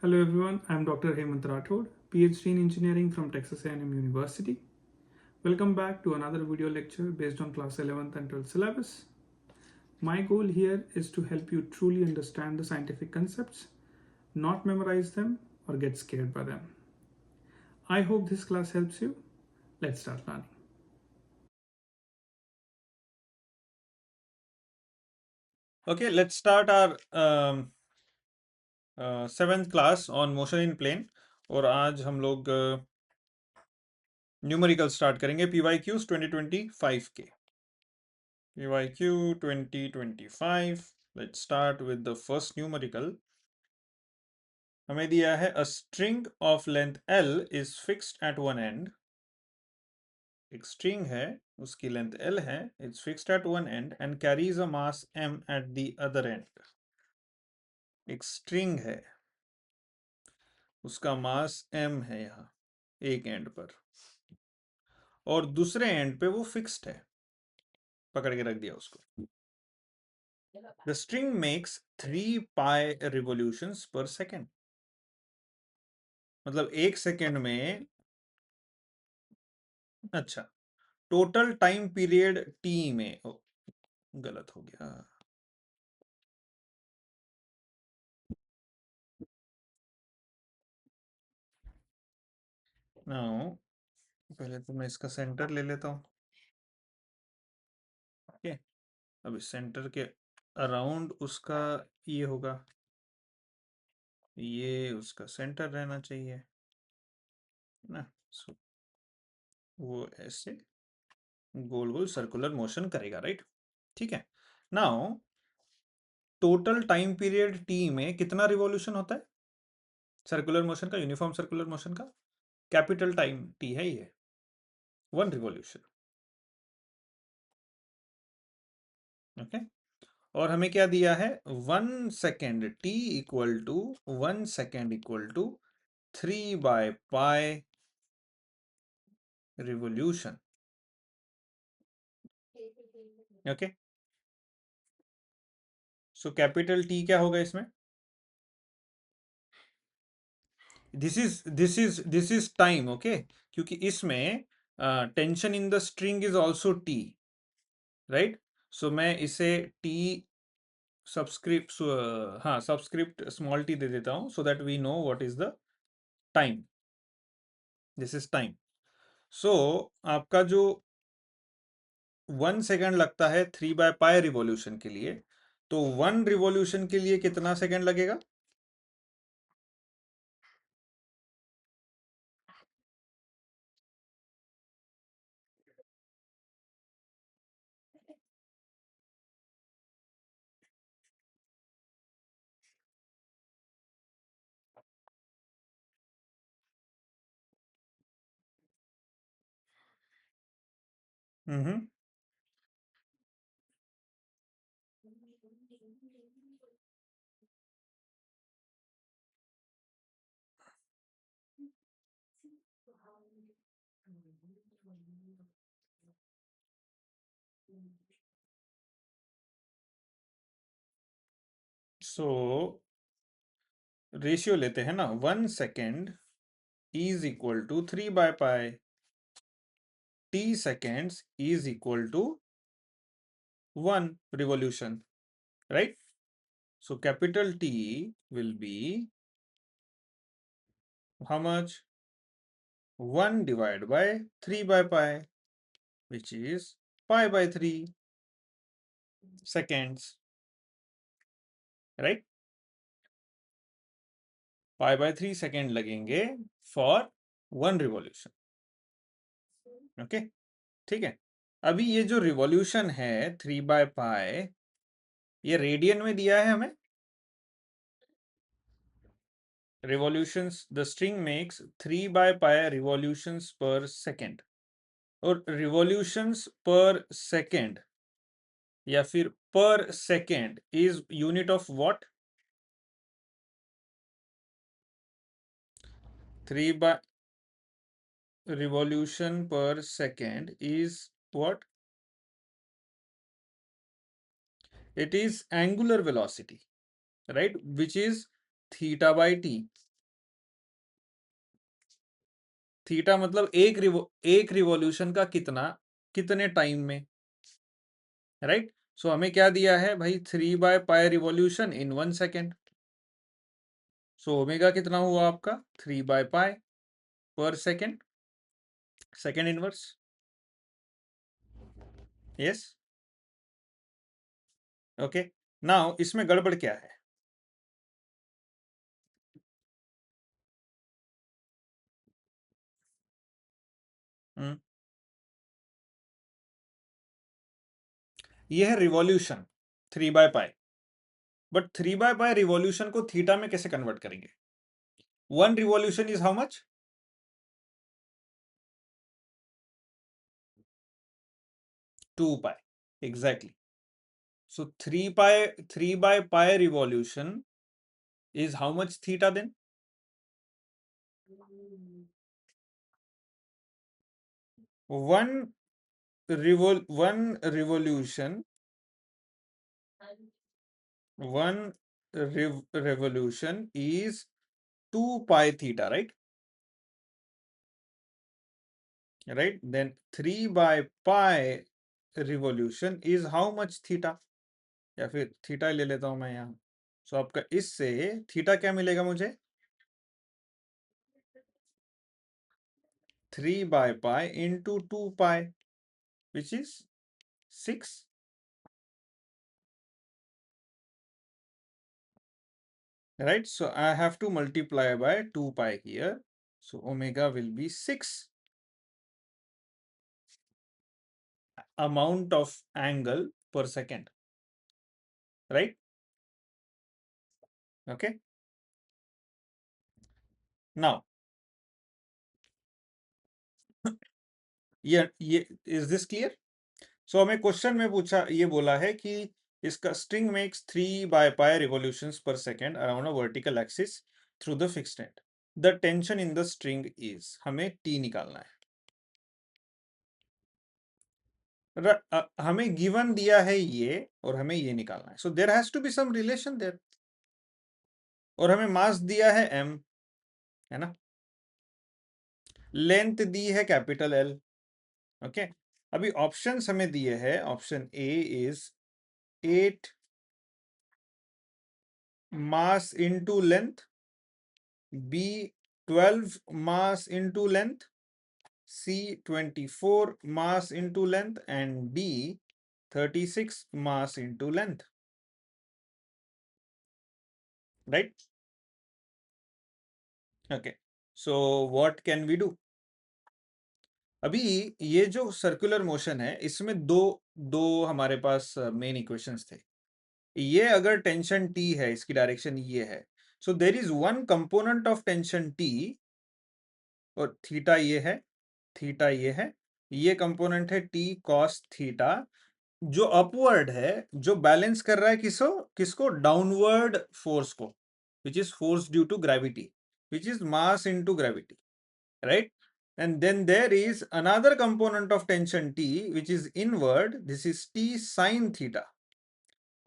Hello everyone, I am Dr. Hemant Rathod, PhD in Engineering from Texas A&M University. Welcome back to another video lecture based on class 11th and 12th syllabus. My goal here is to help you truly understand the scientific concepts, not memorize them or get scared by them. I hope this class helps you. Let's start learning. Okay, let's start our seventh class on motion in plane. और आज हम लोग numerical start करेंगे PYQs 2025 के। PYQ 2025, let's start with the first numerical. हमें दिया है a string of length L is fixed at one and. एक स्ट्रिंग है, उसकी लेंथ L है, it's fixed at one and and carries a mass M at the other and. एक string है, उसका मास M है यहाँ एक एंड पर, और दूसरे एंड पे वो फिक्स्ड है, पकड़ के रख दिया उसको। The string makes 3 pi revolutions per second. मतलब एक सेकेंड में, अच्छा, टोटल टाइम पीरियड टी में, गलत हो गया। नाउ पहले तो मैं इसका सेंटर ले लेता हूँ। ओके, अब इस सेंटर के अराउंड उसका ये होगा, ये उसका सेंटर रहना चाहिए ना। So, वो ऐसे गोल गोल सर्कुलर मोशन करेगा, राइट? ठीक है। Now total time period T में कितना रिवॉल्यूशन होता है सर्कुलर मोशन का, यूनिफॉर्म सर्कुलर मोशन का? कैपिटल टाइम टी है ये, 1 रिवॉल्यूशन। ओके, और हमें क्या दिया है? 1 second T equal to 1 second equal to 3 by pi revolution. Okay, so capital T क्या होगा इसमें? This is time. ओके, क्योंकि इसमें tension in the string is also T, right? So मैं इसे टी सबस्क्रिप्ट, हाँ, सबस्क्रिप्ट स्मॉल टी दे देता हूँ, so that we know what is the time. This is time. So आपका जो 1 सेकेंड लगता है 3 बाय पाई रिवॉल्यूशन के लिए, तो 1 रिवॉल्यूशन के लिए कितना सेकेंड लगेगा? हम्म, सो रेशियो लेते हैं ना, 1 second is equal to 3 by pi, T seconds is equal to 1 revolution, right? So capital T will be how much? 1 divided by 3 by pi, which is pi by 3 seconds, right? pi by 3 second लगेंगे for 1 revolution. Okay, ठीक है। अभी ये जो revolution है 3 by पाई, ये radian में दिया है हमें। Revolutions, the string makes 3 by pi revolutions per second, और रिवॉल्यूशंस पर सेकेंड या फिर per second is unit of what? 3 by revolution per second is what? It is angular velocity, right? Which is theta by t. Theta मतलब एक revolution का कितने time में, right. सो हमें क्या दिया है भाई, 3/π revolution in 1 second. So omega कितना हुआ आपका, 3/π पर second, second inverse. Yes, okay. Now इसमें गड़बड़ क्या है, ये है रिवॉल्यूशन 3/π, बट 3/π रिवॉल्यूशन को थीटा में कैसे कन्वर्ट करेंगे? 1 revolution is how much? 2π, exactly. So 3/π revolution is how much theta then? One revolution, revolution is 2π theta, right? Right? Then 3/π revolution is how much theta? या फिर थीटा ले लेता हूं मैं यहाँ। सो आपका इससे थीटा क्या मिलेगा मुझे, 3/π into 2π, which is 6. Right? So I have to multiply by 2π here. So omega will be 6 amount of angle per second. Right? Okay. Now, ये is this clear? So हमें क्वेश्चन में पूछा, ये बोला है कि इसका string makes 3/π revolutions per second around a vertical axis through the fixed end. The tension in the string is, हमें T निकालना है। हमें गिवन दिया है ये और हमें ये निकालना है। So there has to be some relation there, और हमें मास दिया है m, है ना, लेंथ दी है कैपिटल L। ओके, अभी ऑप्शंस हमें दिए हैं। Option A is 8 mass into length, B 12 mass into length, C 24 mass into length and D 36 mass into length, right. Okay, so what can we do? अभी ये जो circular motion है, इसमें दो दो हमारे पास मेन इक्वेशंस थे। ये अगर टेंशन T है, इसकी डायरेक्शन ये है, so there is one component of tension T, और थीटा ये है, थीटा ये है, ये कंपोनेंट है T cos थीटा, जो अपवर्ड है, जो बैलेंस कर रहा है किसको किसको, डाउनवर्ड फोर्स को, which is force due to gravity, which is mass into gravity, right? And then there is another component of tension T, which is inward. This is T sin theta.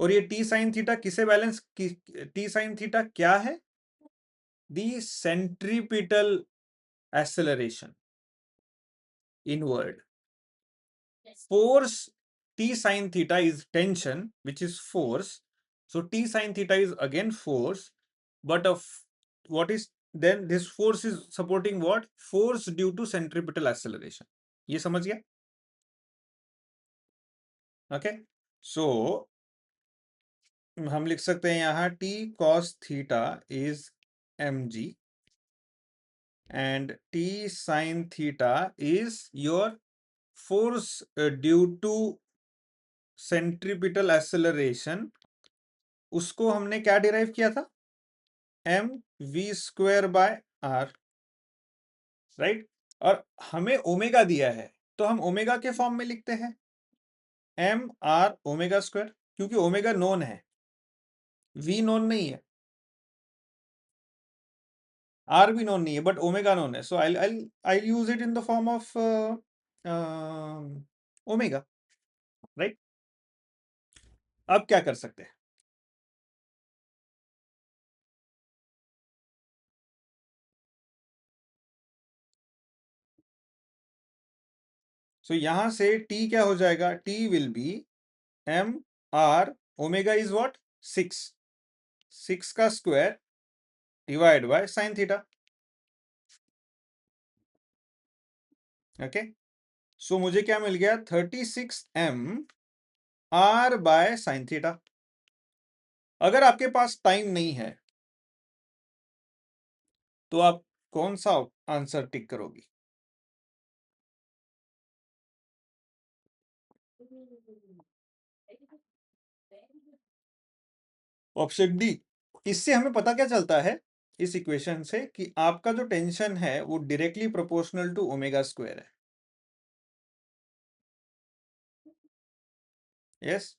और ये T sin theta किसे balance, T sin theta क्या है? The centripetal acceleration inward. Force T sin theta is tension, which is force. So T sin theta is again force, but of what is then this force is supporting what? Force due to centripetal acceleration. ये समझ गया? Okay, सो हम लिख सकते हैं यहाँ T cos theta is mg and T sin theta is your force due to centripetal acceleration. उसको हमने क्या डिराइव किया था, mv²/r, राइट। और हमें ओमेगा दिया है, तो हम ओमेगा के फॉर्म में लिखते हैं mr², क्योंकि ओमेगा नोन है, v नोन नहीं है, R भी नोन नहीं है, बट ओमेगा नोन है। So I use it in the form of omega, right. अब क्या कर सकते हैं, सो यहां से t क्या हो जाएगा? t will be m r omega is what? 6 का square divide by sine theta. Okay, so मुझे क्या मिल गया? 36m r bye sine theta. अगर आपके पास टाइम नहीं है तो आप कौन सा आंसर टिक करोगी? Option D. इससे हमें पता क्या चलता है इस इक्वेशन से कि आपका जो टेंशन है वो directly proportional to omega square है. Yes,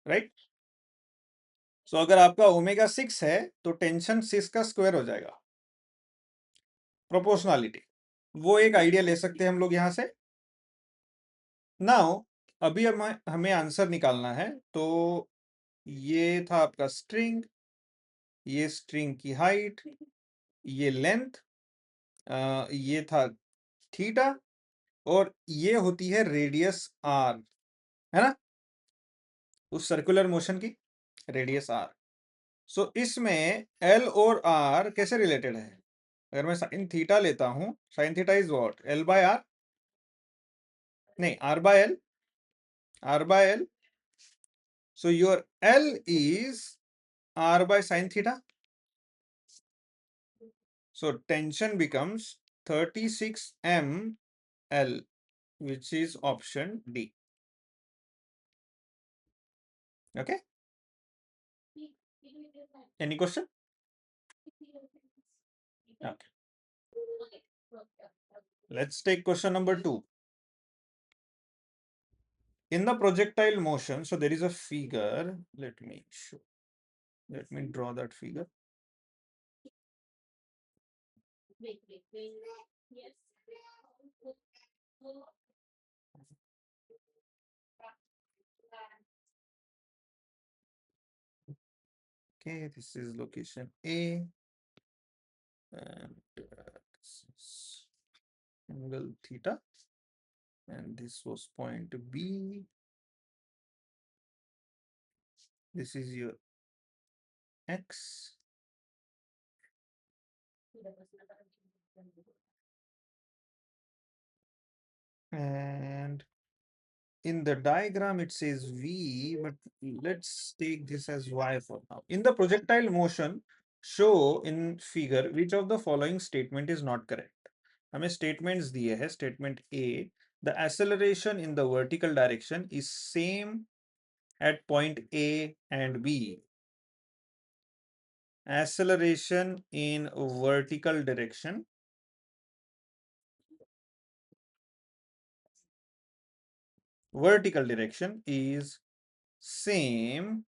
right. सो अगर आपका ओमेगा 6 है तो टेंशन 6 का स्क्वायर हो जाएगा. प्रोपोर्शनलिटी, वो एक आइडिया ले सकते हैं हम लोग यहां से. नाउ अभी हमें आंसर निकालना है. तो ये था आपका स्ट्रिंग, ये स्ट्रिंग की हाइट, ये लेंथ, ये था थीटा, और ये होती है रेडियस आर, है ना, उस सर्कुलर मोशन की रेडियस आर. सो इसमें एल और आर कैसे रिलेटेड है? अगर मैं साइन थीटा लेता हूं, sine theta is what? L by R, नहीं, R by L, R by L. So your L is R by sine theta. So tension becomes 36 ml, which is option D. Okay. Any question? Okay. Let's take question number 2. In the projectile motion, so there is a figure. Let me show. Let me draw that figure. Okay, this is location A, and this is angle theta, and this was point B. This is your X. And in the diagram it says V, but let's take this as Y for now. In the projectile motion, show in figure which of the following statement is not correct. हमें statements दिए हैं. Statement A, the acceleration in the vertical direction is same at point A and B. Acceleration in vertical direction is same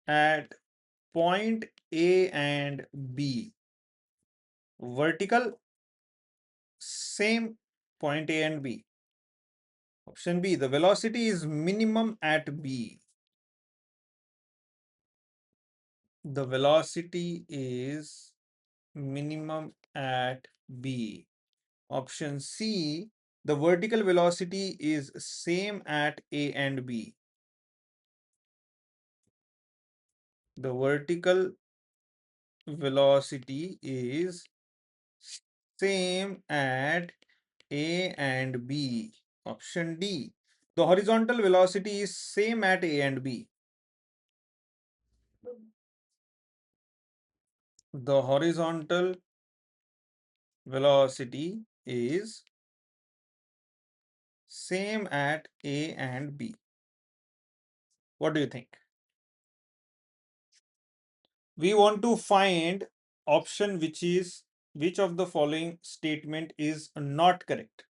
at point A and B. Vertical, same point A and B. Option B, the velocity is minimum at B. The velocity is minimum at B. Option C, the vertical velocity is same at A and B. The vertical velocity is same at A and B. Option D, the horizontal velocity is same at A and B. The horizontal velocity is same at A and B. What do you think? We want to find option which of the following statement is not correct.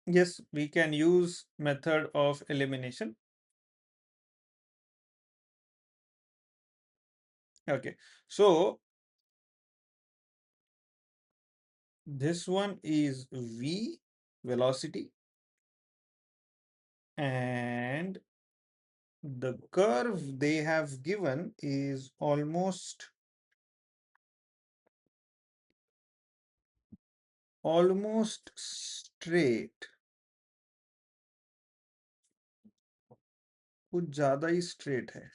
Yes, we can use method of elimination. Okay, so This one is v, velocity, and the curve they have given is almost straight, कुछ ज्यादा ही straight है,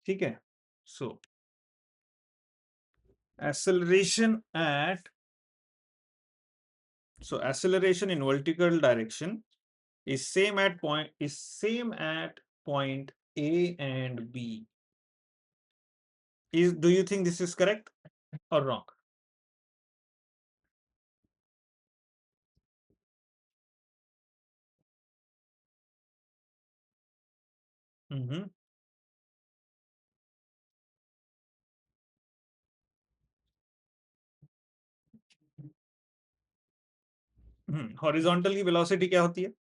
ठीक है. So acceleration in vertical direction is same at point A and B. Do you think this is correct or wrong? Mhm. Horizontal की velocity क्या होती है?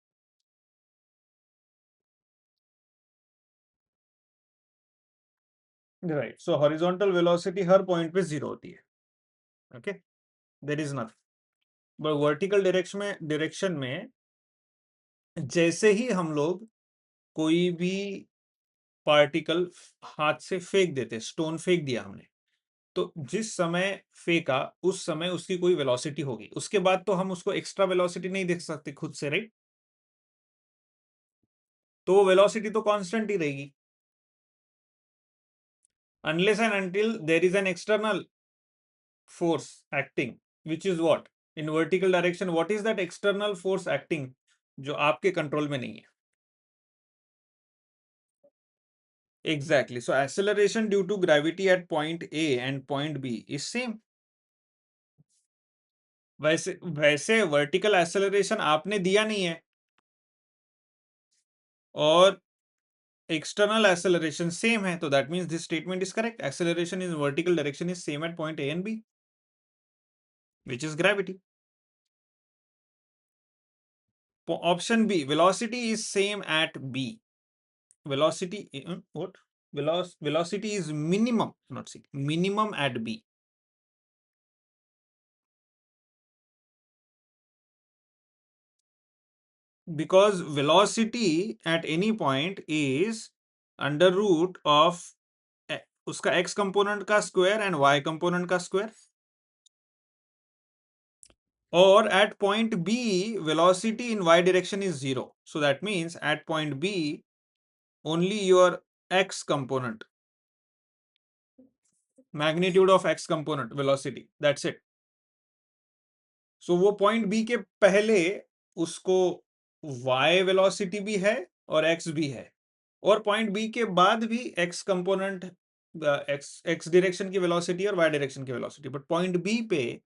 Right. So horizontal velocity हर पॉइंट पे जीरो होती है. Okay, there is nothing. But vertical direction में जैसे ही हम लोग कोई भी पार्टिकल हाथ से फेंक देते, स्टोन फेंक दिया हमने, तो जिस समय फेंका उस समय उसकी कोई वेलोसिटी होगी, उसके बाद तो हम उसको एक्स्ट्रा वेलोसिटी नहीं देख सकते खुद से, राइट? तो वो वेलोसिटी तो कांस्टेंट ही रहेगी unless and until there is an external force acting, which is what in vertical direction, what is that external force acting जो आपके कंट्रोल में नहीं है? Exactly. So acceleration due to gravity at point A and point B is same. वैसे वैसे vertical acceleration आपने दिया नहीं है और एक्सटर्नल एक्सेलरेशन सेम है, तो that means this statement is correct. Acceleration in vertical direction is same at point A and B, which is gravity. Option B, velocity is same at B. Velocity what? Velocity is minimum, not see, minimum at B. Because velocity at any point is under root of उसका x component का square and y component का square. Or at point B, velocity in y direction is 0. So that means at point B, only your x component, magnitude of x component, velocity, that's it. So वो point B के पहले उसको y velocity भी है और x भी है, और point B के बाद भी x component, x direction की velocity और y direction की velocity, but point B पे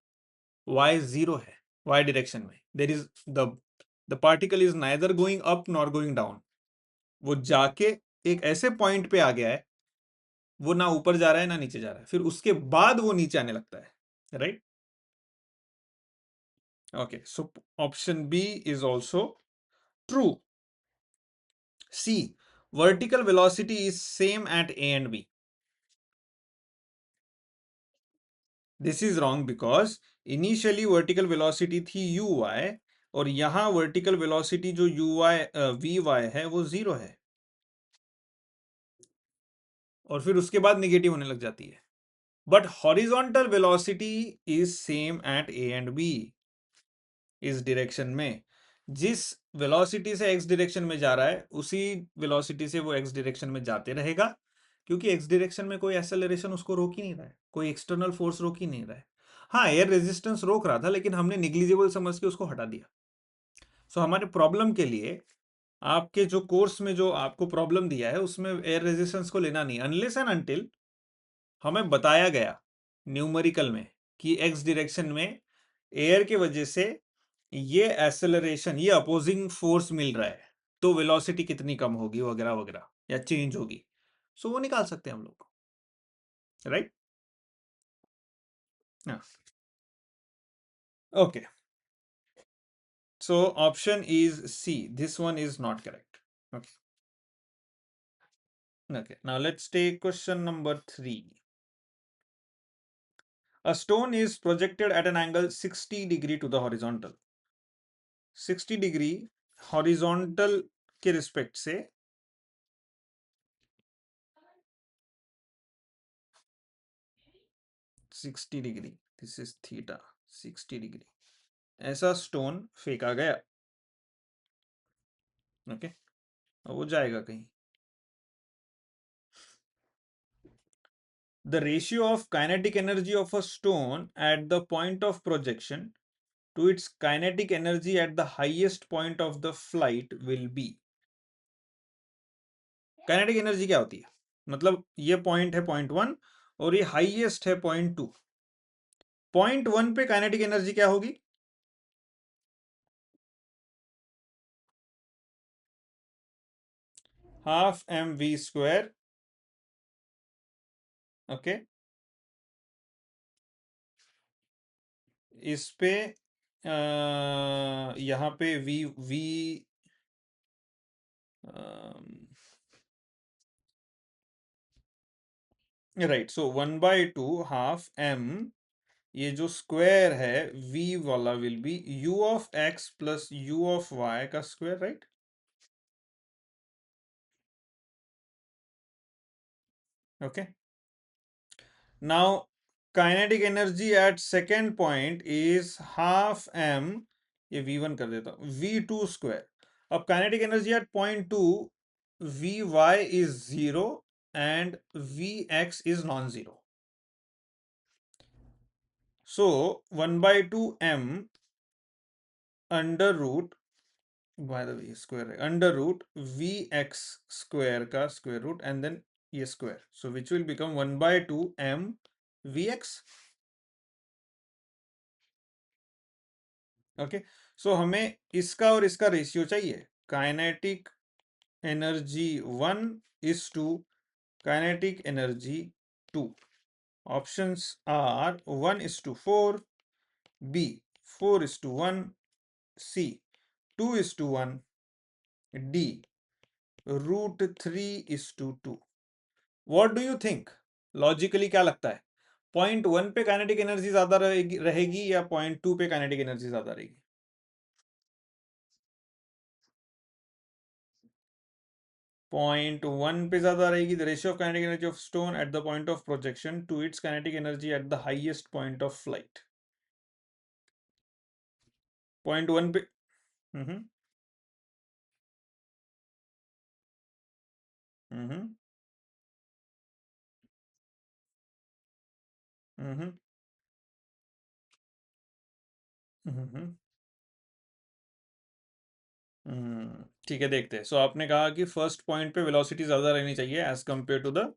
y 0 है, y direction में. There is the particle is neither going up nor going down. वो जाके एक ऐसे पॉइंट पे आ गया है, वो ना ऊपर जा रहा है ना नीचे जा रहा है, फिर उसके बाद वो नीचे आने लगता है, right? Okay, so option B is also true. C, vertical velocity is same at A and B. This is wrong because initially vertical velocity थी uy और यहाँ vertical velocity जो vy है वो 0 है और फिर उसके बाद नेगेटिव होने लग जाती है. But horizontal velocity is same at A and B. इस डायरेक्शन में जिस वेलोसिटी से एक्स डायरेक्शन में जा रहा है उसी वेलोसिटी से वो एक्स डायरेक्शन में जाते रहेगा, क्योंकि एक्स डायरेक्शन में कोई एक्सेलरेशन उसको रोक ही नहीं रहा है, कोई एक्सटर्नल फोर्स रोक ही नहीं रहा है. हाँ, एयर रेजिस्टेंस रोक रहा था लेकिन हमने निग्लिजिबल समझ के उसको हटा दिया. सो हमारे प्रॉब्लम के लिए आपके जो कोर्स में जो आपको प्रॉब्लम दिया है उसमें एयर रेजिस्टेंस को लेना नहीं, अनलेस एंड अनटिल हमें बताया गया न्यूमेरिकल में कि एक्स डायरेक्शन में एयर के वजह से ये एक्सेलरेशन, ये अपोजिंग फोर्स मिल रहा है, तो वेलोसिटी कितनी कम होगी वगैरह वगैरह या चेंज होगी. सो वो निकाल सकते हैं हम लोग, right? Okay, so option is C, this one is not correct. Okay, okay, now let's take question number 3. A stone is projected at an angle 60 degree to the horizontal. 60 degree horizontal के respect से 60 degree, this is theta, 60 degree ऐसा stone फेंका गया, okay, और वो जाएगा कहीं. The ratio of kinetic energy of a stone at the point of projection to its kinetic energy at the highest point of the flight will be. Kinetic energy क्या होती है? मतलब ये पॉइंट है पॉइंट 1 और ये हाईएस्ट है point 2. Point 1 पे काइनेटिक एनर्जी क्या होगी? हाफ mv², ओके, इस पे यहाँ पे v राइट, सो 1/2 हाफ m, ये जो स्क्वायर है v वाला will be u of x plus u of y का square, right? Okay, now kinetic energy eight second point is half m, ये v1 कर देता हूं, v2². अब kinetic energy eight point 2, vy is 0 and vx is non-zero. So 1/2 m under root, by the way square है, under root vx square का square root and then ये square, so which will become 1/2 m vx. Okay, so हमें इसका और इसका ratio चाहिए. Kinetic energy 1 is to kinetic energy 2. Options are 1:4, B 4:1, C 2:1, D √3:2. What do you think? Logically क्या लगता है? पॉइंट 1 पे काइनेटिक एनर्जी ज्यादा रहेगी या पॉइंट 2 पे काइनेटिक एनर्जी ज्यादा रहेगी? पॉइंट 1 पे ज्यादा रहेगी. The ratio of kinetic energy of stone at the point of projection to its kinetic energy at the highest point of flight. Point 1 पे हम्म हम्म हम्म हम्म ठीक है, देखते हैं. सो आपने कहा कि फर्स्ट पॉइंट पे वेलोसिटी ज्यादा रहनी चाहिए as compare to the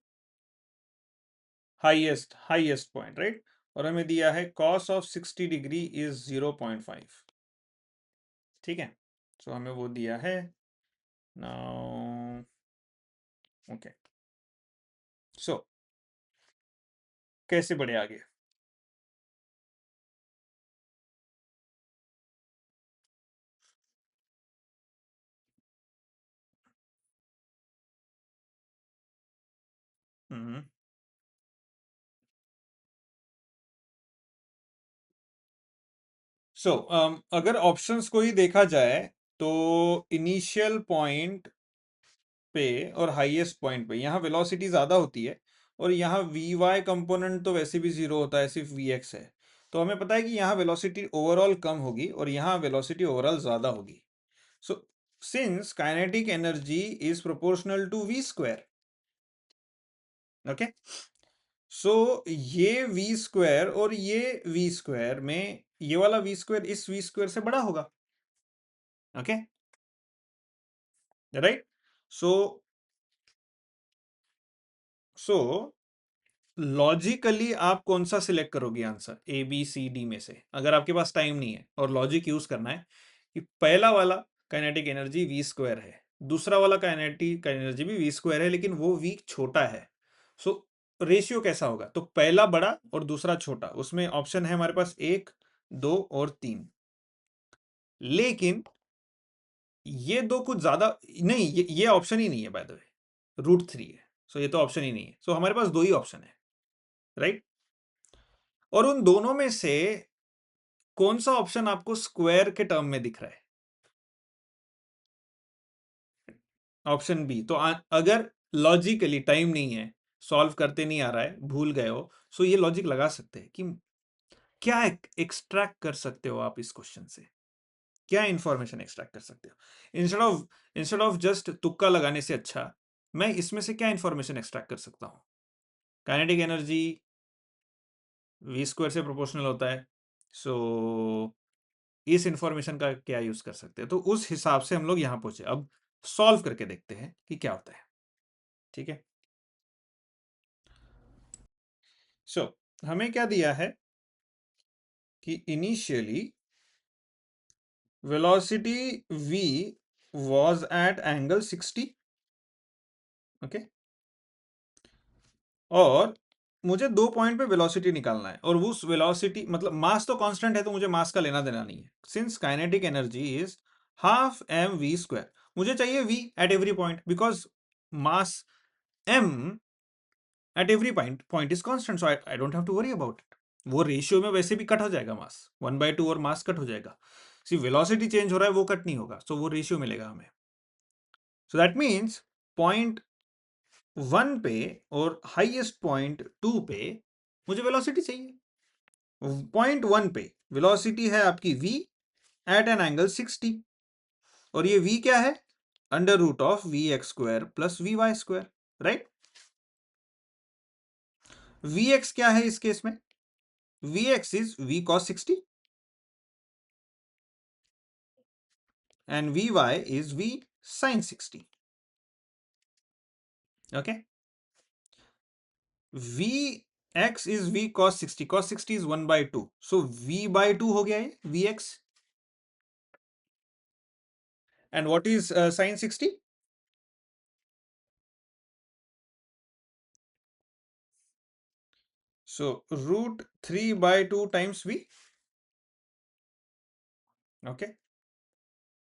highest point, right? और हमें दिया है cos ऑफ 60 डिग्री इज 0.5. ठीक है, सो हमें वो दिया है. नाउ ओके, सो कैसे बढ़े आगे? हम्म सो अगर ऑप्शंस को ही देखा जाए तो इनिशियल पॉइंट पे और हाईएस्ट पॉइंट पे यहाँ वेलोसिटी ज़्यादा होती है और यहाँ वी वाई कंपोनेंट तो वैसे भी जीरो होता है, सिर्फ वी एक्स है. तो हमें पता है कि यहाँ वेलोसिटी ओवरऑल कम होगी और यहाँ वेलोसिटी ओवरऑल ज़्यादा होगी. So since kinetic energy is proportional to v², okay, so ये v² और ये v² में ये वाला v² इस v² से बड़ा होगा. Okay, right? सो लॉजिकली आप कौन सा सिलेक्ट करोगे answer A B C D में से, अगर आपके पास टाइम नहीं है और लॉजिक यूज करना है कि पहला वाला काइनेटिक एनर्जी v² है, दूसरा वाला काइनेटिक एनर्जी भी v² है लेकिन वो v छोटा है. सो रेशियो कैसा होगा? तो पहला बड़ा और दूसरा छोटा, उसमें ऑप्शन है हमारे पास 1, 2 और 3. लेकिन ये दो कुछ ज्यादा नहीं, ये ऑप्शन ही नहीं है बाय द वे, √3 है. सो ये तो ऑप्शन ही नहीं है. सो हमारे पास दो ही ऑप्शन है, राइट? और उन दोनों में से कौन सा ऑप्शन आपको स्क्वायर के टर्म में दिख रहा है? Option B. तो अगर लॉजिकली टाइम नहीं है, सॉल्व करते नहीं आ रहा है, भूल गए हो, सो ये लॉजिक लगा सकते हैं कि क्या एक्सट्रैक्ट कर सकते हो आप इस क्वेश्चन से, क्या इंफॉर्मेशन एक्सट्रैक्ट कर सकते हो। इंस्टेड ऑफ जस्ट तुक्का लगाने से अच्छा मैं इसमें से क्या इंफॉर्मेशन एक्सट्रैक्ट कर सकता हूँ। काइनेटिक एनर्जी वी स्क्वायर से प्रोपोर्शनल होता है, सो इस इंफॉर्मेशन का क्या यूज कर सकते हैं। तो उस हिसाब से हम लोग यहां पहुंचे। अब सॉल्व करके देखते हैं कि क्या होता है। ठीक है, सो हमें क्या दिया है कि initially velocity v was at angle 60। Okay, और मुझे 2 पॉइंट पे वेलोसिटी निकालना है, और उस वेलोसिटी मतलब मास तो कांस्टेंट है, तो मुझे मास का लेना देना नहीं है। Since kinetic energy is half m v square, मुझे चाहिए v at every point, because mass m at every point is constant, so I don't have to worry about it. वो रेशियो में वैसे भी कट हो जाएगा, मास 1/2 और मास कट हो जाएगा। सिर्फ वेलोसिटी चेंज हो रहा है, वो कट नहीं होगा, सो वो रेशियो मिलेगा हमें। सो दैट मीन्स पॉइंट 1 पे और हाईएस्ट पॉइंट 2 पे मुझे वेलोसिटी चाहिए। पॉइंट 1 पे वेलोसिटी है आपकी v एट एन एंगल 60, और ये v क्या है? Under root of v x square plus v y square, right. V x क्या है इस केस में? V x is v cos 60 and vy is v sin 60. Okay, vx is v cos 60, cos 60 is 1/2, so v/2 हो गया ये vx, and what is sin 60? So root 3/2 times v. Okay,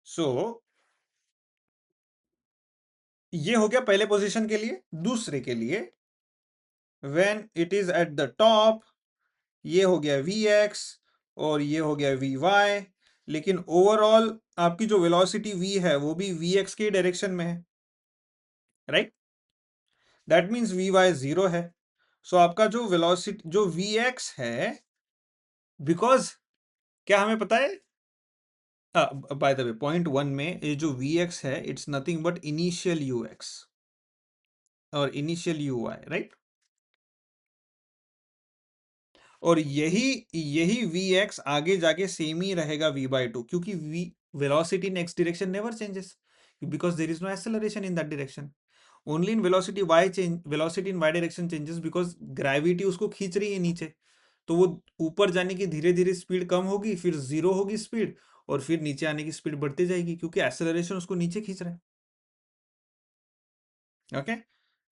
so ये हो गया पहले position के लिए। दूसरे के लिए when it is at the top, ये हो गया vx और ये हो गया vy, लेकिन ओवरऑल आपकी जो वेलोसिटी v है वो भी vx के डायरेक्शन में है, राइट। दैट मीन्स vy 0 है। सो आपका जो वेलोसिटी जो vx है, बिकॉज क्या हमें पता है, बाय द वे पॉइंट 1 में ये जो vx है it's nothing but initial ux और इनिशियल uy, राइट। और यही यही vx आगे जाके सेम ही रहेगा v/2, क्योंकि v velocity in x direction never changes, because there is no acceleration in that direction. Only in velocity in y direction changes because gravity उसको खींच रही है नीचे। तो वो ऊपर जाने की धीरे धीरे स्पीड कम होगी, फिर 0 होगी स्पीड, और फिर नीचे आने की स्पीड बढ़ती जाएगी, क्योंकि एक्सेलरेशन उसको नीचे खींच रहा है। Okay,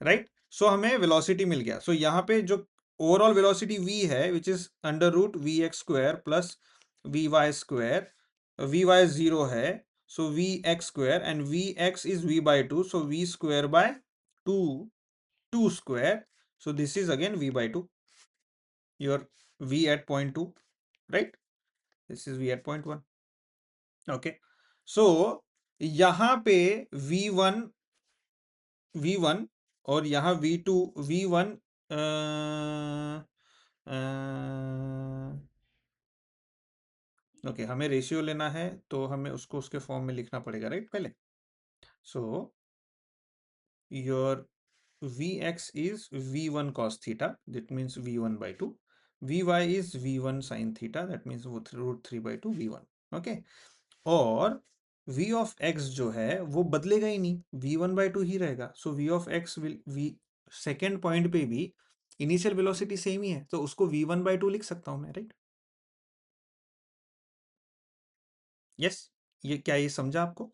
right. सो हमें वेलोसिटी मिल गया। सो यहाँ पे जो ओवरऑल वेलोसिटी v है which is under root v x square plus v y square, v y 0 है, so v x square and v x is v/2, so v square by 2 2 square, so this is again v/2, your v at point 2, right? This is v at point 1. Okay, so यहाँ पे v1 v1 और यहाँ v2 v1 okay, हमें ratio लेना है तो हमें उसको उसके फॉर्म में लिखना पड़ेगा, राइट, पहले। So your vx is v1 cos theta, that means v1/2, vy is v1 sin theta, that means वो root 3/2 v1। ओके, और v of x जो है वो बदलेगा ही नहीं, v1/2 ही रहेगा। सो v of x will v second point पे भी इनिशियल वेलोसिटी सेम ही है, तो उसको v1/2 लिख सकता हूं मैं, राइट। यस, ये क्या ये समझा आपको?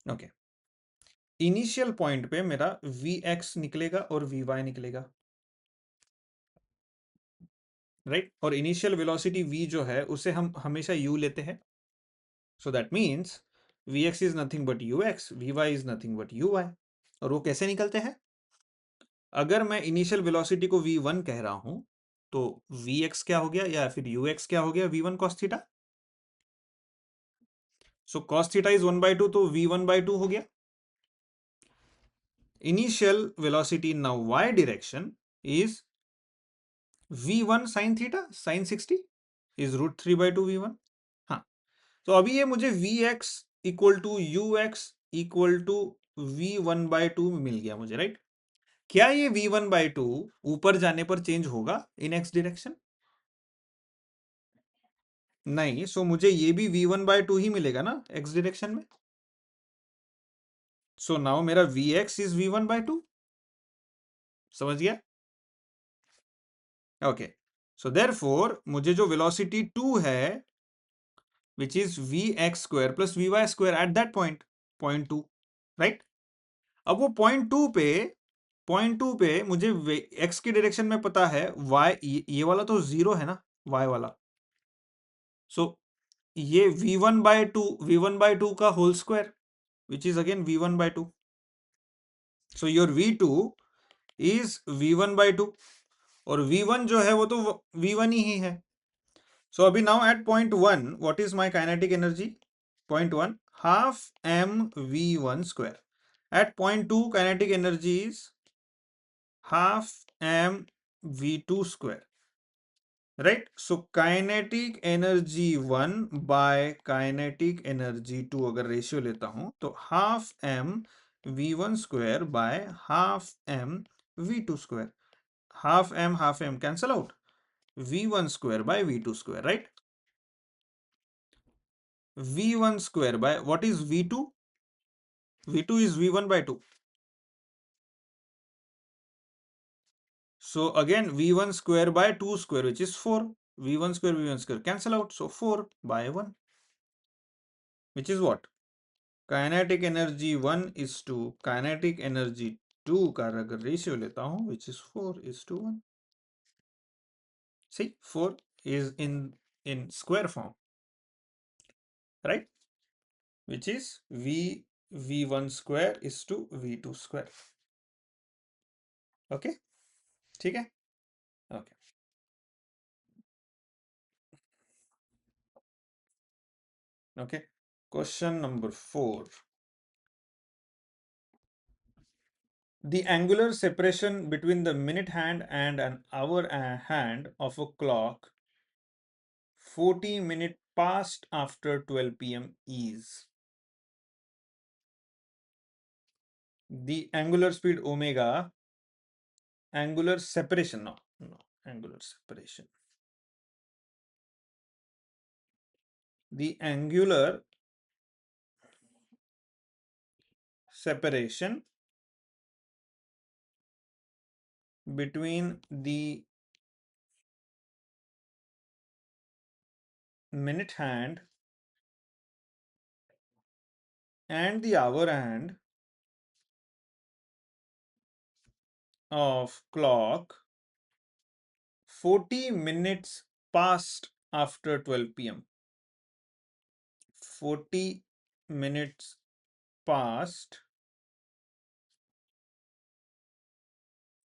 ओके, इनिशियल पॉइंट पे मेरा vx निकलेगा और vy निकलेगा, राइट। और इनिशियल वेलोसिटी v जो है उसे हम हमेशा u लेते हैं, so that means vx is nothing but ux, vy is nothing but uy। और वो कैसे निकलते हैं? अगर मैं इनिशियल वेलोसिटी को v1 कह रहा हूं तो vx क्या हो गया या फिर ux क्या हो गया v1 cos theta. So cos theta is 1/2 तो v1/2 हो गया। Initial velocity in y direction is v1 sin theta sin 60 is √3/2 v1। हाँ, तो अभी ये मुझे vx equal to ux equal to v1/2 मिल गया मुझे, राइट। क्या ये v1/2 ऊपर जाने पर चेंज होगा इन x डायरेक्शन? नहीं, सो मुझे ये भी v1/2 ही मिलेगा ना x डायरेक्शन में। सो नाउ मेरा vx इज v1/2। समझ गया? ओके, सो देयरफॉर मुझे जो वेलोसिटी 2 है which is vx² plus vy² at that point 2, right. अब वो पॉइंट टू पे मुझे x की डायरेक्शन में पता है y, ये वाला तो 0 है ना, y वाला। सो ये v1/2 का whole square which is again v1/2। So your v2 is v1/2 और v1 जो है वो तो v1 ही है। सो अभी now at point 1 what is my kinetic energy? Point 1 half m v1²। Eight point 2 kinetic energy is half m v2², right. So kinetic energy 1 bye kinetic energy 2 अगर ratio लेता हूं तो half m v1² by half m v2²। Half m cancel out, v1² bye v2², right. v1² by what is v2? v2 is v1/2. So again v1² by 2² which is 4. v1² cancel out, so 4 by 1 which is what? Kinetic energy 1 is to kinetic energy 2 का अगर ratio लेता हूं which is 4:1. See, 4 is in square form, right, which is v1² is to v2². Okay, ठीक है। Okay, okay, question number 4. The angular separation between the minute hand and an hour hand of a clock 40 minutes past after 12 p.m. is the angular speed omega, angular separation, no, angular separation. The angular separation between the minute hand and the hour hand of clock 40 minutes past after 12 p.m. 40 minutes past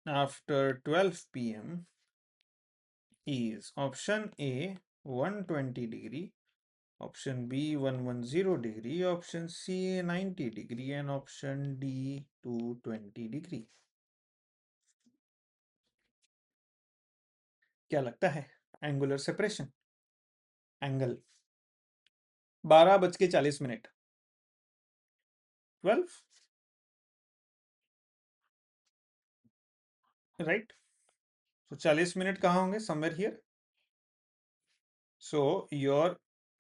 after 12 p.m. is option A 120 degree, option B 110 degree, option C 90 degree and option D 220 degree. क्या लगता है angular separation? Angle 12:40 12, right. तो 40 minute कहाँ होंगे? Somewhere here. So your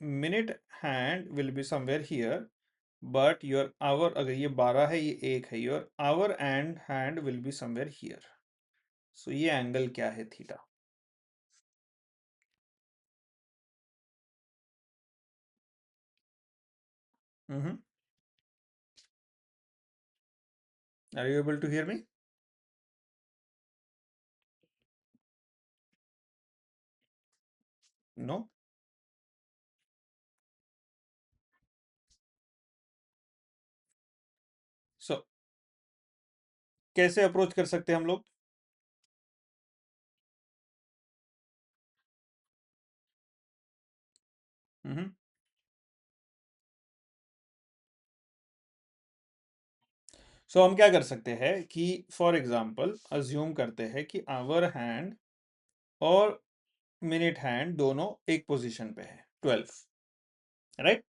minute hand will be somewhere here, but your hour, अगर ये 12 है ये 1 है, your hour and hand will be somewhere here. So ये एंगल क्या है? Theta. Are you able to hear me? No? So कैसे approach कर सकते हैं हम लोग? सो हम क्या कर सकते हैं कि फॉर एग्जांपल अज्यूम करते हैं कि आवर हैंड और मिनट हैंड दोनों एक पोजीशन पे है 12, राइट,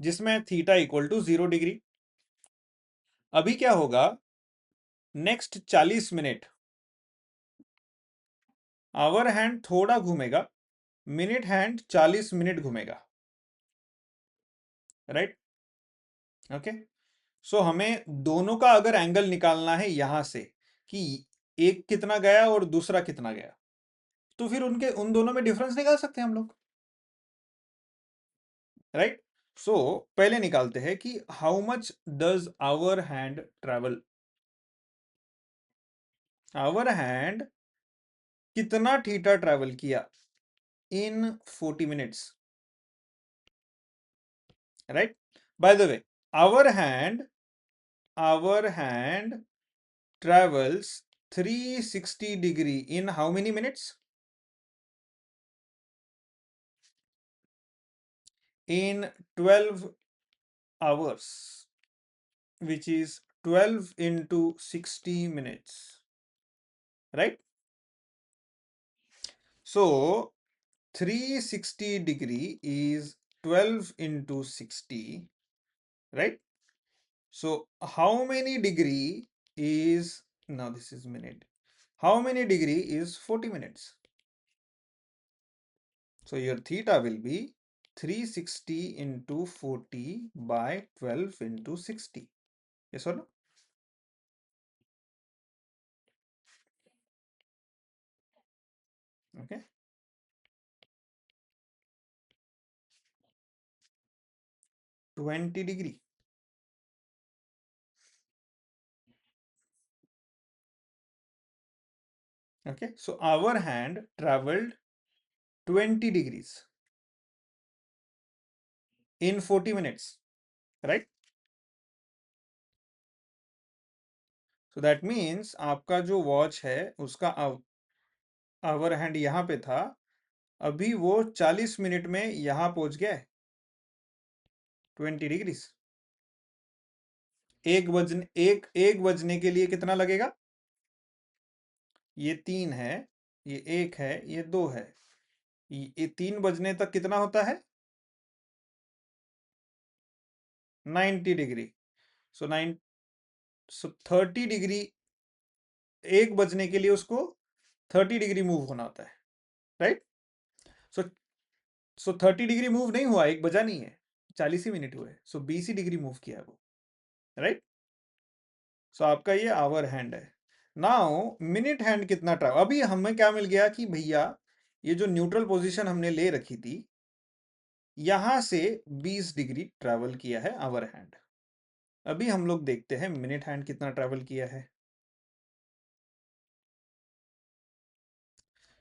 जिसमें थीटा इक्वल टू 0 डिग्री। अभी क्या होगा, नेक्स्ट 40 मिनट आवर हैंड थोड़ा घूमेगा, मिनट हैंड 40 मिनट घूमेगा, राइट, ओके। सो हमें दोनों का अगर एंगल निकालना है यहां से कि एक कितना गया और दूसरा कितना गया, तो फिर उनके उन दोनों में डिफरेंस निकाल सकते हैं हम लोग, राइट। सो पहले निकालते हैं कि how much does hour hand travel, hour hand कितना थीटा ट्रेवल किया in 40 minutes, right. By the way, hour hand travels 360 degree in how many minutes? In 12 hours, which is 12 into 60 minutes, right? So 360 degree is 12 into 60, right? So how many degree is, now this is minute, how many degree is 40 minutes? So your theta will be 360 into 40 by 12 into 60. Yes or no? Okay. $20. Okay. So our hand traveled 20 degrees in 40 minutes, right? So that means आपका जो watch है उसका our hand यहाँ पे था, अभी वो 40 minute में यहाँ पहुंच गया है 20 डिग्रीज। एक बजने के लिए कितना लगेगा? ये 3 है, ये 1 है, ये 2 है, ये 3 बजने तक कितना होता है? 90 डिग्री। सो 30 डिग्री, 1 बजने के लिए उसको 30 डिग्री मूव होना होता है, राइट। सो 30 डिग्री मूव नहीं हुआ, 1 बजा नहीं है, 40 ही मिनट हुए, सो 20 ही डिग्री मूव किया वो, राइट। सो आपका ये आवर हैंड है। नाउ मिनट हैंड कितना ट्रैवल, अभी हमें क्या मिल गया कि भैया ये जो न्यूट्रल पोजीशन हमने ले रखी थी, यहां से 20 डिग्री ट्रैवल किया है आवर हैंड। अभी हम लोग देखते हैं मिनट हैंड कितना ट्रैवल किया है।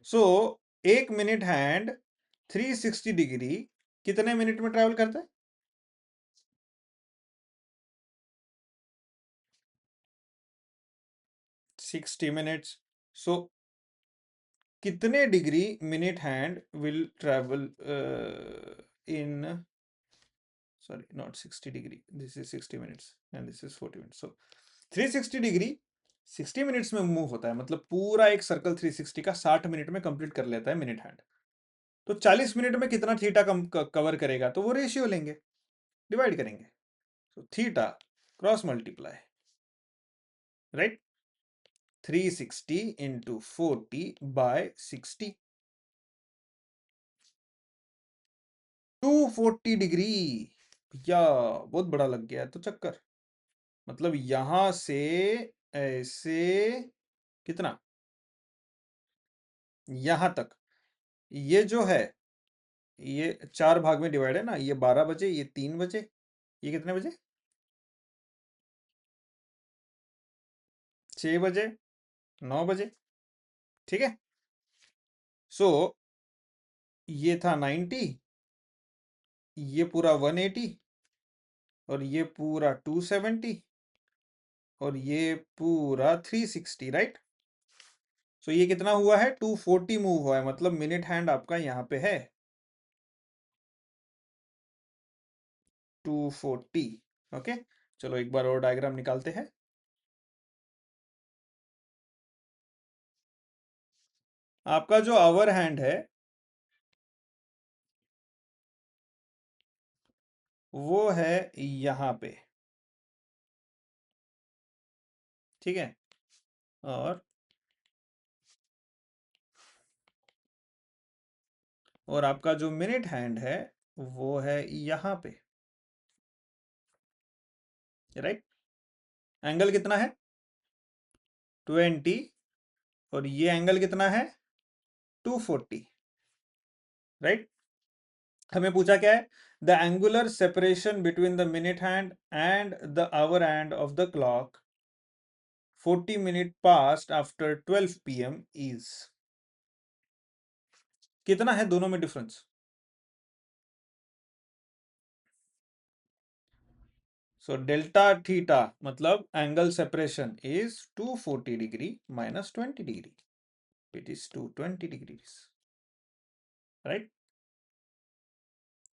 सो एक मिनट हैंड 360 डिग्री कितने मिनट में ट्रैवल करता है? 60 मिनट्स। सो कितने degree minute hand will travel in, sorry, not 60 degree, this is 60 minutes and this is 40 minutes, so 360 degree 60 minutes में मूव होता है, मतलब पूरा एक सर्कल 360 का 60 मिनट में कंप्लीट कर लेता है मिनट हैंड। तो 40 मिनट में कितना थीटा कवर करेगा, तो वो रेशियो लेंगे, डिवाइड करेंगे, तो theta cross multiply, right, 360 into 40 by 60, 240 degree. भैया बहुत बड़ा लग गया है तो चक्कर, मतलब यहां से ऐसे कितना, यहां तक, ये जो है ये 4 भाग में डिवाइड है ना, ये 12 बजे, ये 3 बजे, ये कितने बजे, 6 बजे, 9 बजे, ठीक है। सो ये था 90, ये पूरा 180, और ये पूरा 270, और ये पूरा 360, राइट। सो ये कितना हुआ है, 240 मूव हुआ है, मतलब मिनट हैंड आपका यहाँ पे है। 240। ओके, चलो एक बार और डायग्राम निकालते हैं। आपका जो आवर हैंड है वो है यहाँ पे, ठीक है, और आपका जो मिनट हैंड है वो है यहाँ पे, राइट। एंगल कितना है? 20, और ये एंगल कितना है? 240, राइट। हमें पूछा क्या है? The angular separation between the minute hand and the hour hand of the clock 40 minute past after 12 PM is. कितना है दोनों में डिफरेंस? सो डेल्टा थीटा मतलब angle separation is 240 degree minus 20 degree, it is 220 degrees, right.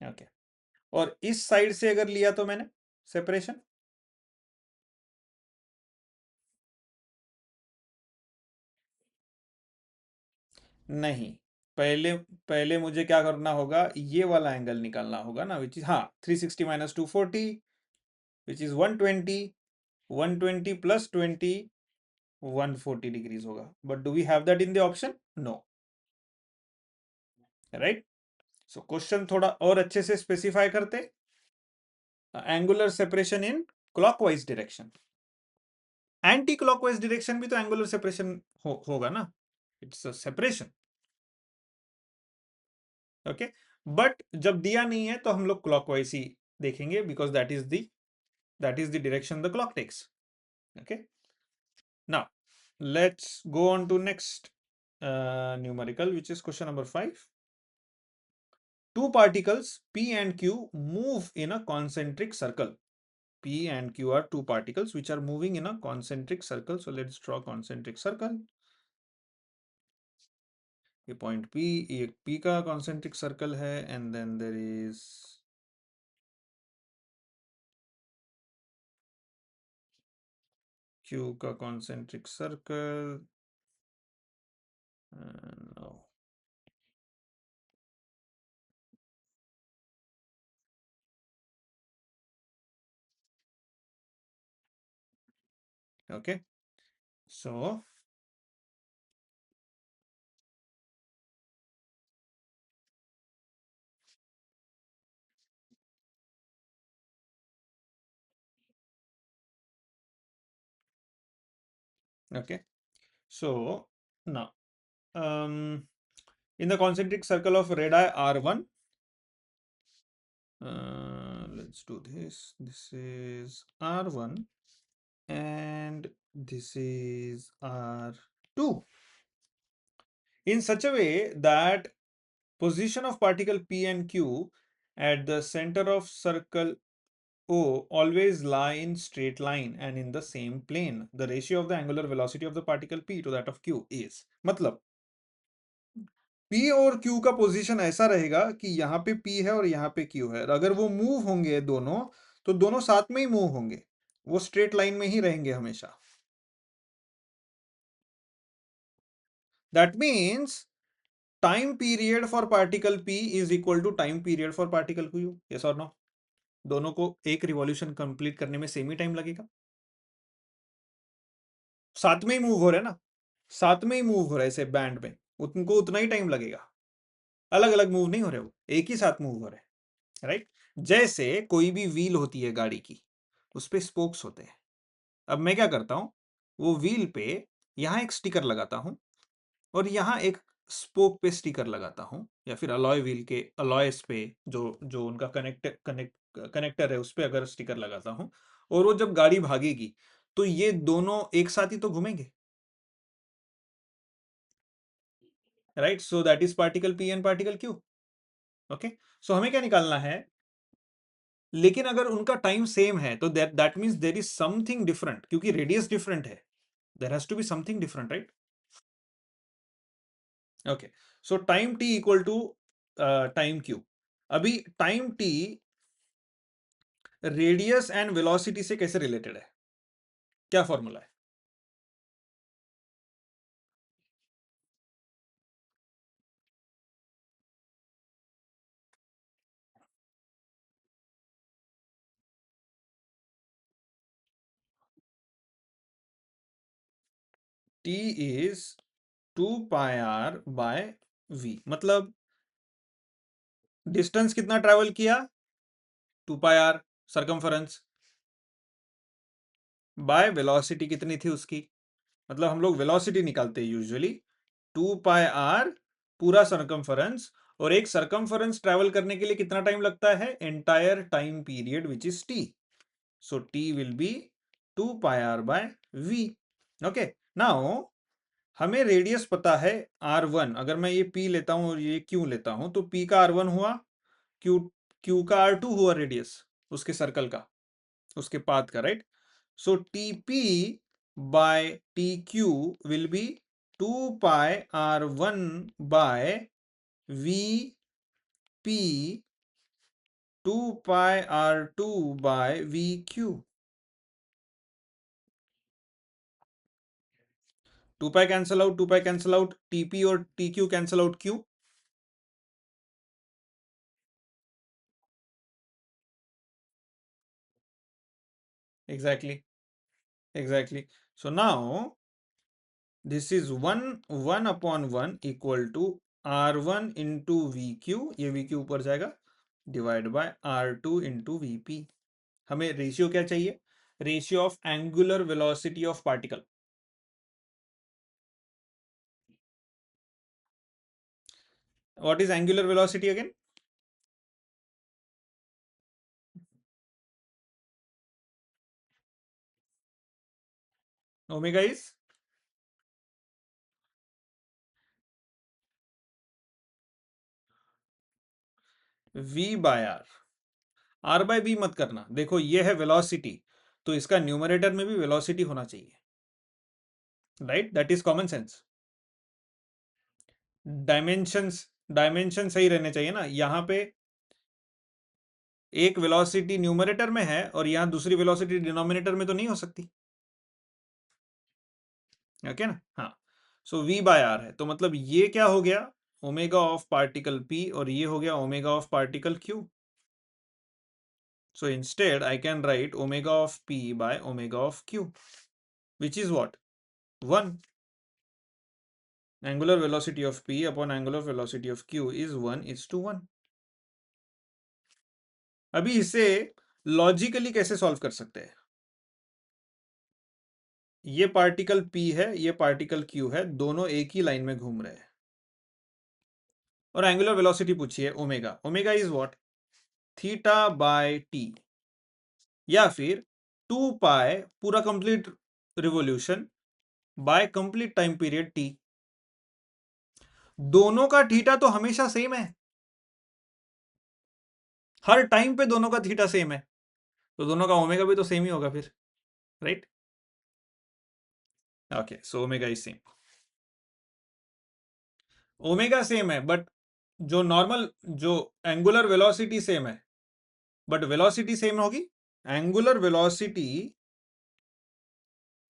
Okay, और इस side से अगर लिया तो मैंने सेपरेशन, नहीं, पहले पहले मुझे क्या करना होगा, ये वाला एंगल निकालना होगा ना, विच इज, हाँ, 360 minus 240 which is 120, 120 plus 20, 140 degrees होगा। But do we have that in the option? No, right. So question थोड़ा और अच्छे से स्पेसिफाई करते, angular separation in clockwise direction. Anti clockwise direction भी तो एंगुलर सेपरेशन होगा ना, it's a separation, okay. But जब दिया नहीं है तो हम लोग क्लॉकवाइज ही देखेंगे, because that is the direction the clock takes, okay. Now let's go on to next numerical, which is question number 5. Two particles P and Q move in a concentric circle. P and Q are two particles which are moving in a concentric circle. So let's draw concentric circle. ये point P, ये P का concentric circle है, and then there is Q का concentric circle. No. Okay, so okay, so now in the concentric circle of radii R1, let's do this. This is R1 and this is R2 in such a way that position of particle P and Q at the center of circle O always lie in straight line and in the same plane. The ratio of the angular velocity of the particle P to that of Q is, मतलब P और Q का position ऐसा रहेगा कि यहाँ पे P है और यहाँ पे Q है, अगर वो मूव होंगे दोनों तो दोनों साथ में ही मूव होंगे, वो स्ट्रेट लाइन में ही रहेंगे हमेशा। That means time period for particle P is equal to time period for particle Q, yes और नो? दोनों को एक रिवॉल्यूशन कंप्लीट करने में सेम ही टाइम लगेगा, साथ में ही मूव हो रहे हैं ना, साथ में ही मूव हो रहे हैं, ऐसे बैंड में उनको उतना ही टाइम लगेगा, अलग अलग मूव नहीं हो रहे, वो एक ही साथ मूव हो रहे हैं, राइट। जैसे कोई भी व्हील होती है गाड़ी की, उस पे स्पोक्स होते हैं। अब मैं क्या करता हूं, वो व्हील पे यहां एक स्टिकर लगाता हूं और यहाँ एक स्पोक पे स्टिकर लगाता हूँ, या फिर अलॉय व्हील के अलॉयस पे जो जो उनका कनेक्टर है उस पे अगर स्टिकर लगाता हूँ, और वो जब गाड़ी भागेगी तो ये दोनों एक साथ ही तो घूमेंगे, right. So that is particle P and particle Q, okay. So हमें क्या निकालना है, लेकिन अगर उनका टाइम सेम है तो that means there is something different, क्योंकि रेडियस डिफरेंट है, there has to be something different, right. Okay, so time T equal to time Q। अभी time T radius and velocity से कैसे रिलेटेड है? क्या formula है? T इज 2πr/v, मतलब distance कितना ट्रेवल किया? 2πr सरकमफरेंस, बाय वेलोसिटी कितनी थी उसकी, मतलब हम लोग वेलोसिटी निकालते हैं यूजुअली। 2πr पूरा सरकमफरेंस, और एक सरकमफरेंस ट्रेवल करने के लिए कितना टाइम लगता है? Entire time period which is t, so t will B 2πr/v। Okay, now हमें रेडियस पता है r1, अगर मैं ये p लेता हूं और ये q लेता हूं तो p का r1 हुआ, q q का r2 हुआ, रेडियस उसके सर्कल का, उसके पाथ का, right? So tp by tq will be 2πr1 by vp 2πr2 by vq। 2π cancel out, 2π cancel out, tp और tq cancel out, q। Exactly. So now this is 1/1 equal to r1 into vq, ये vq ऊपर जाएगा, divide by r2 into vp। हमें ratio क्या चाहिए? Ratio of angular velocity of particle. What is angular velocity again? Omega is v by r। r by v मत करना, देखो ये है वेलोसिटी, तो इसका न्यूमरेटर में भी वेलोसिटी होना चाहिए, right? That is common sense. Dimensions dimension सही रहने चाहिए ना, यहाँ पे एक वेलोसिटी न्यूमरेटर में है और यहां दूसरी वेलोसिटी डिनोमिनेटर में तो नहीं हो सकती, ओके ना? हाँ, सो v बाय r है, तो मतलब ये क्या हो गया? ओमेगा ऑफ पार्टिकल p, और ये हो गया omega of particle q। So instead I can write omega of p by omega of q, which is what? 1। Angular velocity of p upon angular velocity of q is 1:1। अभी इसे logically कैसे solve कर सकते हैं? ये particle p है, ये particle q है, दोनों एक ही लाइन में घूम रहे हैं, और एंगुलर वेलोसिटी पूछिए omega. Omega is what? Theta by T, या फिर 2 पाई पूरा complete revolution by complete time period T. दोनों का थीटा तो हमेशा सेम है, हर टाइम पे दोनों का थीटा सेम है, तो दोनों का ओमेगा भी तो सेम ही होगा फिर, right? Okay, so omega is same. Omega same है, बट जो नॉर्मल, जो एंगुलर वेलोसिटी सेम है, बट वेलोसिटी सेम होगी। Angular velocity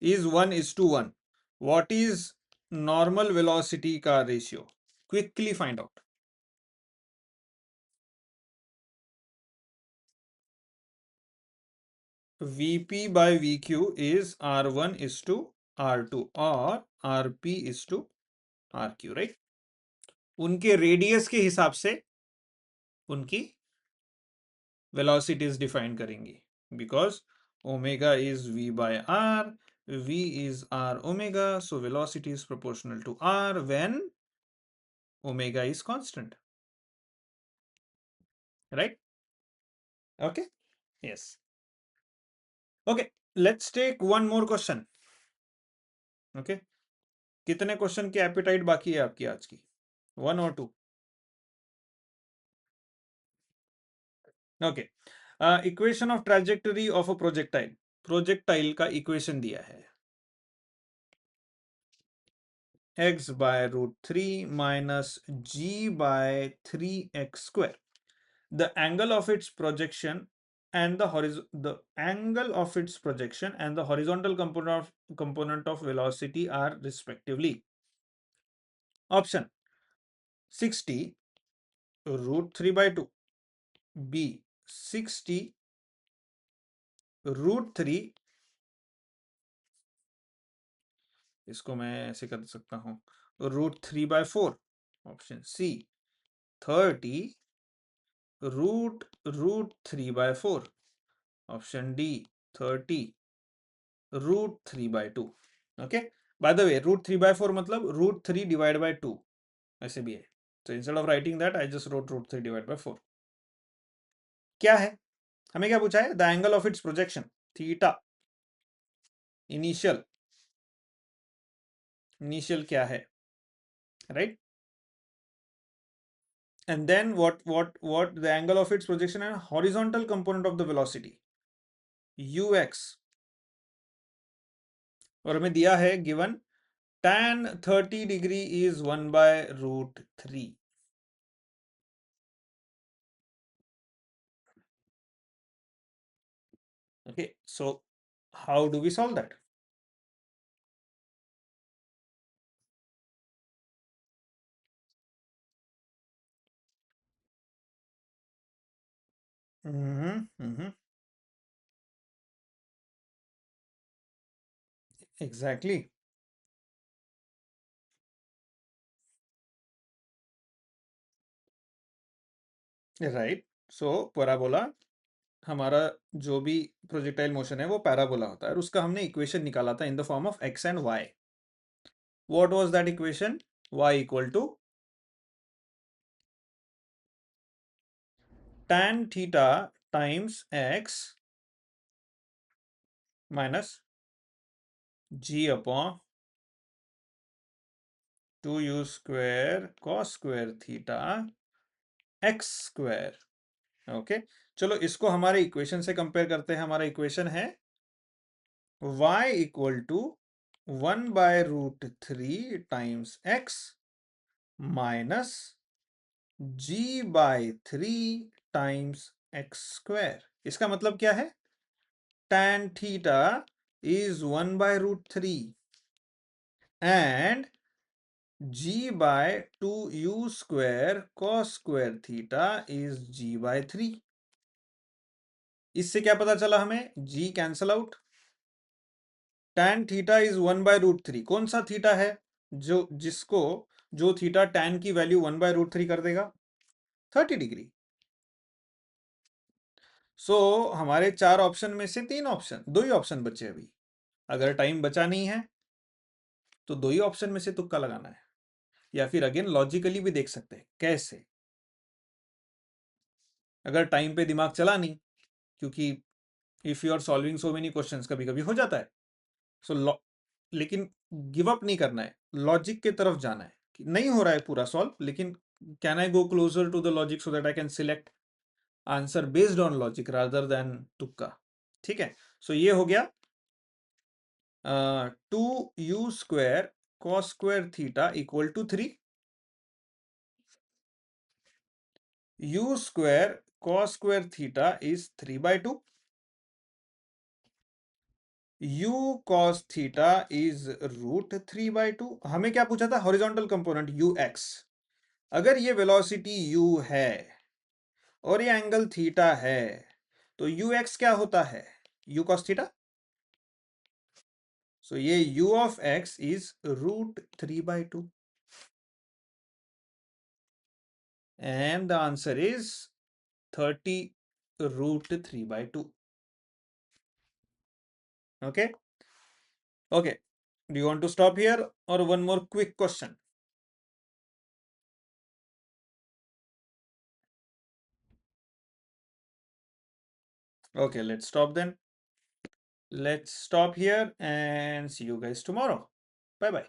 is 1:1. What is normal velocity का ratio? Quickly find out. Vp by Vq is R1:R2 और Rp:/RQ, right? उनके radius के हिसाब से उनकी velocities डिफाइन करेंगी, because omega is V by R, V is R omega, so velocity is proportional to R when omega is constant, right? Okay, yes. Okay, let's take one more question. Okay, कितने question की appetite बाकी है आपकी आज की? 1 और 2? Okay, equation of trajectory of a projectile. Projectile का equation दिया है x/√3 minus g by 3x square. The angle of its projection and the angle of its projection and the horizontal component of velocity are respectively. Option 60 root 3 by 2, B 60 root 3, इसको मैं ऐसे कर सकता हूं, root 3 by 4. Option C 30 root 3 by 4. Option D 30 root 3 by 2. Okay, by the way root 3 by 4 मतलब root 3 divide by 2 ऐसे भी है. So instead of writing that, I just wrote root 3 divided by 4. क्या है, हमें क्या पूछा है, the angle of its projection theta. Initial क्या है, right? And then what the angle of its projection and horizontal component of the velocity ux, और हमें दिया है given tan 30 degree is 1 by root 3. Okay, so how do we solve that? Exactly. Right. So parabola, हमारा जो भी projectile motion है वो parabola होता है और उसका हमने इक्वेशन निकाला था in the form of X and Y. What was that equation? y equal to tan theta times x minus g upon 2u square cos square theta x square. Okay, चलो इसको हमारे इक्वेशन से compare करते हैं. हमारा equation है y equal to 1 by root 3 times x minus g by 3 times x square. इसका मतलब क्या है, tan theta is 1 by root 3 and g by 2u square cos square theta is g by 3. इससे क्या पता चला हमें, g cancel out. tan theta is 1 by root 3. कौन सा थीटा है जो थीटा tan की वैल्यू 1 by root 3 कर देगा? 30 डिग्री. सो हमारे 4 ऑप्शन में से 3 ऑप्शन, 2 ही ऑप्शन बचे अभी. अगर टाइम बचा नहीं है तो 2 ही ऑप्शन में से तुक्का लगाना है, या फिर अगेन लॉजिकली भी देख सकते हैं. कैसे? अगर टाइम पे दिमाग चला नहीं, क्योंकि if you are solving so many questions कभी कभी हो जाता है. सो लेकिन गिव अप नहीं करना है, लॉजिक के तरफ जाना है. कि नहीं हो रहा है पूरा सॉल्व, लेकिन can I go closer to the logic so that I can select answer based on logic rather than तुक्का. ठीक है, सो ये हो गया 2u square cos square theta equal to 3. u square cos square theta is 3 by 2. u cos theta is root 3 by 2. हमें क्या पूछा था, हॉरिजॉन्टल कंपोनेंट ux. अगर ये वेलोसिटी u है और ये एंगल थीटा है तो ux क्या होता है, u cos theta. सो ये u of x is root 3 by 2 and the answer is 30 root 3 by 2. Okay. Okay, do you want to stop here or one more quick question? Okay, let's stop then. Let's stop here and see you guys tomorrow. Bye bye.